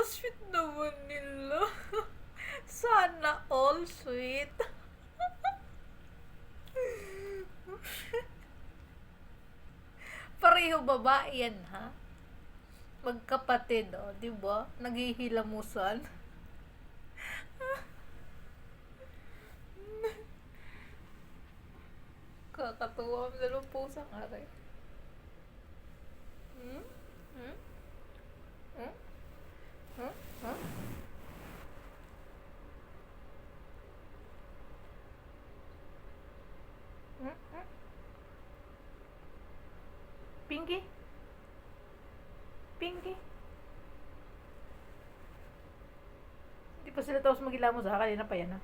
sweet naman nila. Sana all sweet. Pareho babae yan, ha? Magkapatid, oh, di ba? Naghihilamusan. Kakatuwa ang dalawang pusang aray. Hmm? Hmm? Hmm? Hmm? Huh? Hmm? Hmm? Pinky? Pinky? Hindi pa sila tapos maghilamos, ha? Kanina pa yan, ha?